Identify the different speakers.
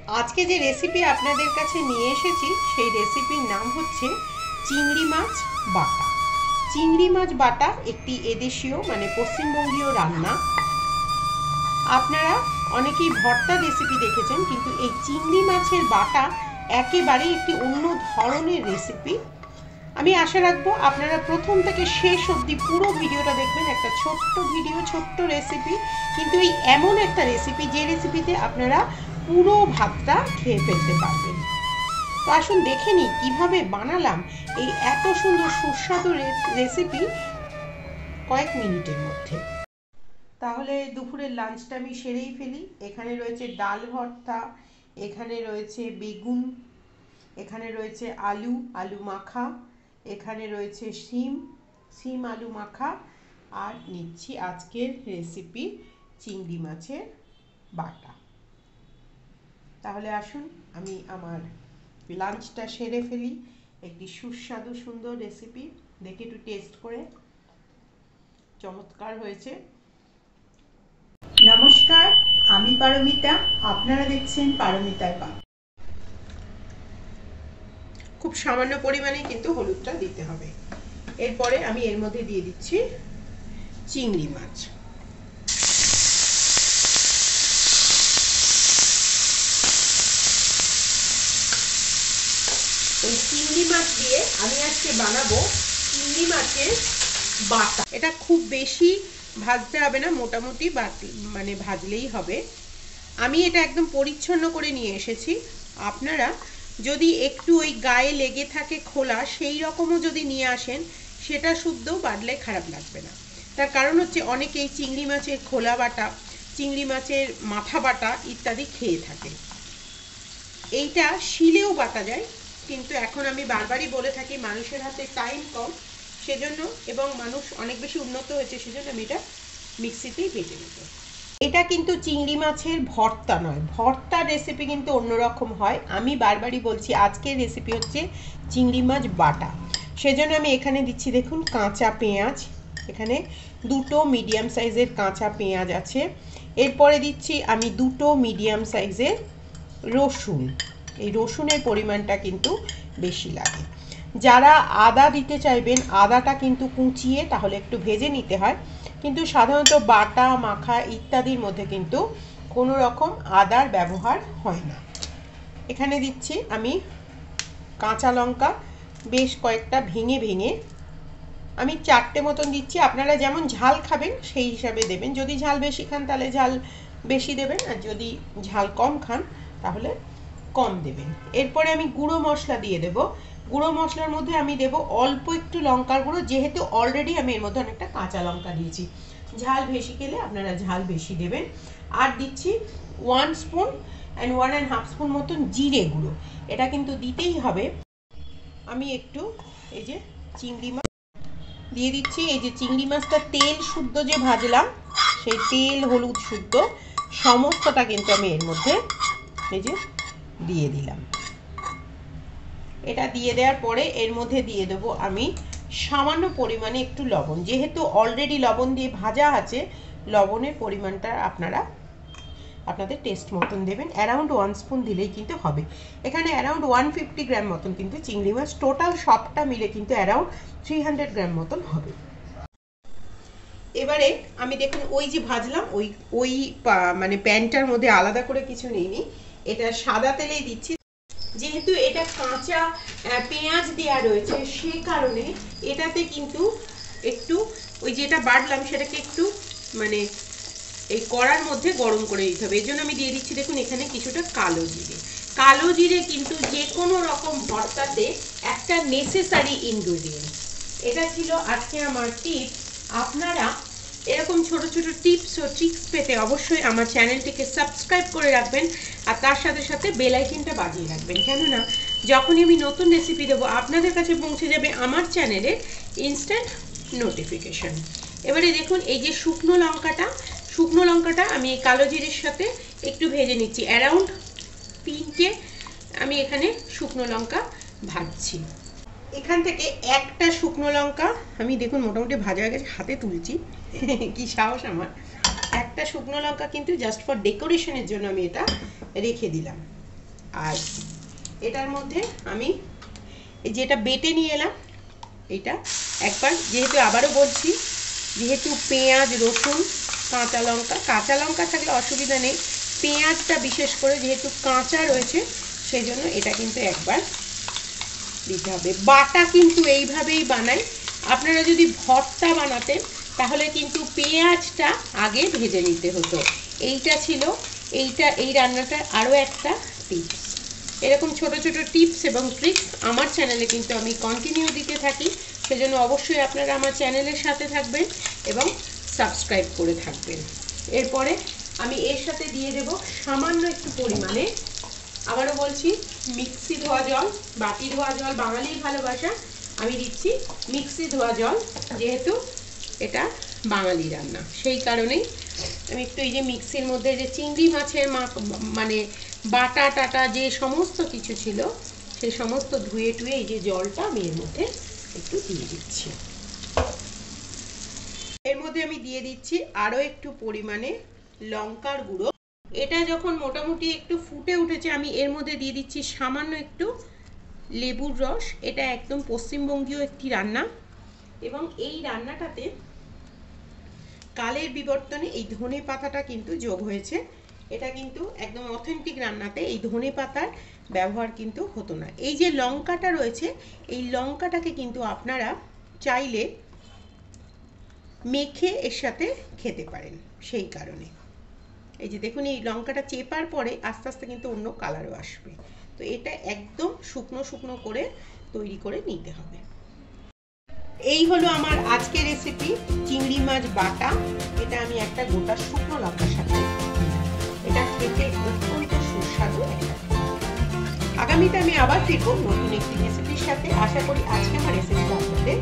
Speaker 1: আজকে যে রেসিপি আপনাদের কাছে নিয়ে এসেছি সেই রেসিপির নাম হচ্ছে চিংড়ি মাছ বাটা। চিংড়ি মাছ বাটা একটি এদেশীয় মানে পশ্চিমবঙ্গীয় রান্না। আপনারা অনেকেই ভর্তা রেসিপি দেখেছেন, কিন্তু এই চিংড়ি মাছের বাটা একেবারেই একটি অন্য ধরনের রেসিপি। আমি আশা রাখবো আপনারা প্রথম থেকে শেষ অবধি পুরো ভিডিওটা দেখবেন। একটা ছোট্ট ভিডিও, ছোট্ট রেসিপি, কিন্তু এই এমন একটা রেসিপি যে রেসিপিতে আপনারা পুরো ভাতটা খেয়ে ফেলতে পারবেন। তো আসুন দেখে নিই কীভাবে বানালাম এই এত সুন্দর সুস্বাদু রেসিপি কয়েক মিনিটের মধ্যে। তাহলে দুপুরের লাঞ্চটা আমি সেরেই ফেলি। এখানে রয়েছে ডাল ভর্তা, এখানে রয়েছে বেগুন, এখানে রয়েছে আলু মাখা, এখানে রয়েছে শিম আলু মাখা, আর নিচ্ছি আজকের রেসিপি চিংড়ি মাছের বাটা। তাহলে আসুন আমি আমার লাঞ্চটা সেরে ফেলি। একটি সুস্বাদু সুন্দর রেসিপি, দেখে একটু টেস্ট করে। চমৎকার হয়েছে। নমস্কার, আমি পারমিতা, আপনারা দেখছেন পারমিতার পাক। খুব সামান্য পরিমাণে কিন্তু হলুদটা দিতে হবে। এরপরে আমি এর মধ্যে দিয়ে দিচ্ছি চিংড়ি মাছ। এই চিংড়ি মাছ দিয়ে আমি আজকে বানাবো চিংড়ি মাছের বাটা। এটা খুব বেশি ভাজতে হবে না, মোটামুটি মানে ভাজলেই হবে। আমি এটা একদম পরিচ্ছন্ন করে নিয়ে এসেছি। আপনারা যদি একটু ওই গায়ে লেগে থাকে খোলা, সেই রকমও যদি নিয়ে আসেন সেটা শুদ্ধ বাটলে খারাপ লাগবে না। তার কারণ হচ্ছে অনেকেই চিংড়ি মাছের খোলা বাটা, চিংড়ি মাছের মাথা বাটা ইত্যাদি খেয়ে থাকে। এইটা শিলেও বাটা যায়, কিন্তু এখন আমি বারবারই বলে থাকি মানুষের হাতে টাইম কম, সেজন্য, এবং মানুষ অনেক বেশি উন্নত হয়েছে, সেজন্য আমি এটা মিক্সিতেই বেটে নেব। এটা কিন্তু চিংড়ি মাছের ভর্তা নয়, ভর্তার রেসিপি কিন্তু অন্যরকম হয়। আমি বারবারই বলছি আজকের রেসিপি হচ্ছে চিংড়ি মাছ বাটা। সেজন্য আমি এখানে দিচ্ছি দেখুন কাঁচা পেঁয়াজ, এখানে দুটো মিডিয়াম সাইজের কাঁচা পেঁয়াজ আছে। এরপরে দিচ্ছি আমি দুটো মিডিয়াম সাইজের রসুন। এই রসুনের পরিমাণটা কিন্তু বেশি লাগে। যারা আদা দিতে চাইবেন, আদাটা কিন্তু কুচিয়ে তাহলে একটু ভেজে নিতে হয়, কিন্তু সাধারণত বাটা মাখা ইত্যাদির মধ্যে কিন্তু কোনো রকম আদার ব্যবহার হয় না। এখানে দিচ্ছি আমি কাঁচা লঙ্কা, বেশ কয়েকটা ভেঙে ভেঙে আমি 4টে মতন দিচ্ছি। আপনারা যেমন ঝাল খাবেন সেই হিসাবে দেবেন। যদি ঝাল বেশি খান তাহলে ঝাল বেশি দেবেন, আর যদি ঝাল কম খান তাহলে কম দেবেন। এরপরে আমি গুঁড়ো মশলা দিয়ে দেব। গুঁড়ো মশলার মধ্যে আমি দেব অল্প একটু লঙ্কার গুঁড়ো, যেহেতু অলরেডি আমি এর মধ্যে অনেকটা কাঁচা লঙ্কা দিয়েছি। ঝাল বেশি খেলে আপনারা ঝাল বেশি দেবেন। আর দিচ্ছি 1 স্পুন অ্যান্ড 1.5 স্পুন মতন জিরে গুঁড়ো, এটা কিন্তু দিতেই হবে। আমি একটু এই যে চিংড়ি মাছ দিয়ে দিচ্ছি। এই যে চিংড়ি মাছটা তেল শুদ্ধ যে ভাজলাম, সেই তেল হলুদ শুদ্ধ সমস্তটা কিন্তু আমি এর মধ্যে এই যে দিয়ে দিলাম। এটা দিয়ে দেওয়ার পরে এর মধ্যে দিয়ে দেবো আমি সামান্য পরিমাণে একটু লবণ। যেহেতু অলরেডি লবণ দিয়ে ভাজা আছে, লবণের পরিমাণটা আপনারা আপনাদের টেস্ট মতন দেবেন। অ্যারাউন্ড 1 স্পুন দিলেই কিন্তু হবে। এখানে অ্যারাউন্ড 150 গ্রাম মতন কিন্তু চিংড়ি মাছ, টোটাল সবটা মিলে কিন্তু অ্যারাউন্ড 300 গ্রাম মতন হবে। এবারে আমি দেখুন ওই যে ভাজলাম ওই মানে প্যানটার মধ্যে আলাদা করে কিছু নিইনি, এটা সাদা তেলেই দিচ্ছি। যেহেতু এটা কাঁচা পেঁয়াজ দেওয়া রয়েছে, সেই কারণে এটাতে কিন্তু একটু ওই যেটা বাটলাম সেটাকে একটু মানে এই কড়ার মধ্যে গরম করে দিতে হবে। এর জন্য আমি দিয়ে দিচ্ছি দেখুন এখানে কিছুটা কালো জিরে। কালো জিরে কিন্তু যে কোনো রকম ভর্তাতে একটা নেসেসারি ইনগ্রেডিয়েন্ট। এটা ছিল আজকে আমার টিপস। আপনারা এরকম ছোট ছোট টিপস ও ট্রিক্স পেতে অবশ্যই আমার চ্যানেলটিকে সাবস্ক্রাইব করে রাখবেন, আর তার সাথে সাথে বেল আইকনটা বাজিয়ে রাখবেন, কেননা যখনই আমি নতুন রেসিপি দেবো আপনাদের কাছে পৌঁছে যাবে আমার চ্যানেলে ইনস্ট্যান্ট নোটিফিকেশন। এবারে দেখুন এই যে শুকনো লঙ্কাটা আমি এই কালো জিরের সাথে একটু ভেজে নিচ্ছি। অ্যারাউন্ড 3টে আমি এখানে শুকনো লঙ্কা ভাজছি। এখান থেকে একটা শুকনো লঙ্কা আমি দেখুন মোটামুটি ভাজা হয়ে গেছে, হাতে তুলছি, কি সাহস আমার। একটা শুকনো লঙ্কা কিন্তু জাস্ট ফর ডেকোরেশনের জন্য আমি এটা রেখে দিলাম। আর এটার মধ্যে আমি যেটা বেটে নিয়ে এলাম এটা একবার, যেহেতু আবারও বলছি, যেহেতু পেঁয়াজ, রসুন, কাঁচা লঙ্কা থাকলে অসুবিধা নেই, পেঁয়াজটা বিশেষ করে যেহেতু কাঁচা রয়েছে সেই জন্য এটা কিন্তু একবার দিতে হবে। বাটা কিন্তু এইভাবেই বানাই। আপনারা যদি ভর্তা বানাতেন তাহলে কিন্তু পেঁয়াজটা আগে ভেজে নিতে হতো। এইটা ছিল এই রান্নাটার আরও একটা টিপস। এরকম ছোট ছোট টিপস এবং ট্রিক্স আমার চ্যানেলে কিন্তু আমি কন্টিনিউ দিতে থাকি, সেজন্য অবশ্যই আপনারা আমার চ্যানেলের সাথে থাকবেন এবং সাবস্ক্রাইব করে থাকবেন। এরপরে আমি এর সাথে দিয়ে দেব সামান্য একটু পরিমাণে, আবারও বলছি, মিক্সি ধোয়া জল, বাটি ধোয়া জল বাঙালির ভালোবাসা, আমি দিচ্ছি মিক্সি ধোয়া জল, যেহেতু এটা বাঙালি রান্না সেই কারণেই আমি একটু এই যে মিক্সির মধ্যে যে চিংড়ি মাছের মানে বাটা টাটা যে সমস্ত কিছু ছিল সেই সমস্ত ধুয়ে টুয়ে এই যে জলটা আমি এর মধ্যে একটু দিয়ে দিচ্ছি। এর মধ্যে আমি দিয়ে দিচ্ছি আরও একটু পরিমাণে লঙ্কার গুঁড়ো। এটা যখন মোটামুটি একটু ফুটে উঠেছে আমি এর মধ্যে দিয়ে দিচ্ছি সামান্য একটু লেবুর রস। এটা একদম পশ্চিমবঙ্গীয় একটি রান্না এবং এই রান্নাটাতে কালের বিবর্তনে এই ধনে পাতাটা কিন্তু যোগ হয়েছে। এটা কিন্তু একদম অথেন্টিক রান্নাতে এই ধনে পাতার ব্যবহার কিন্তু হতো না। এই যে লঙ্কাটা রয়েছে এই লঙ্কাটাকে কিন্তু আপনারা চাইলে মেখে এর সাথে খেতে পারেন। সেই কারণে এই যে দেখুন এই লঙ্কাটা চেপার পরে আস্তে আস্তে কিন্তু অন্য কালারও আসবে। তো এটা একদম শুকনো শুকনো করে তৈরি করে নিতে হবে। এই হলো আমার আজকের রেসিপি, চিংড়ি মাছ বাটা। এটা আমি একটা গোটা শুকনো লঙ্কার সাথে, এটা খেতে অত্যন্ত সুস্বাদু। আগামীতে আমি আবার ফিরবো নতুন একটি রেসিপির সাথে। আশা করি আজকে আমার রেসিপিটা আপনাদের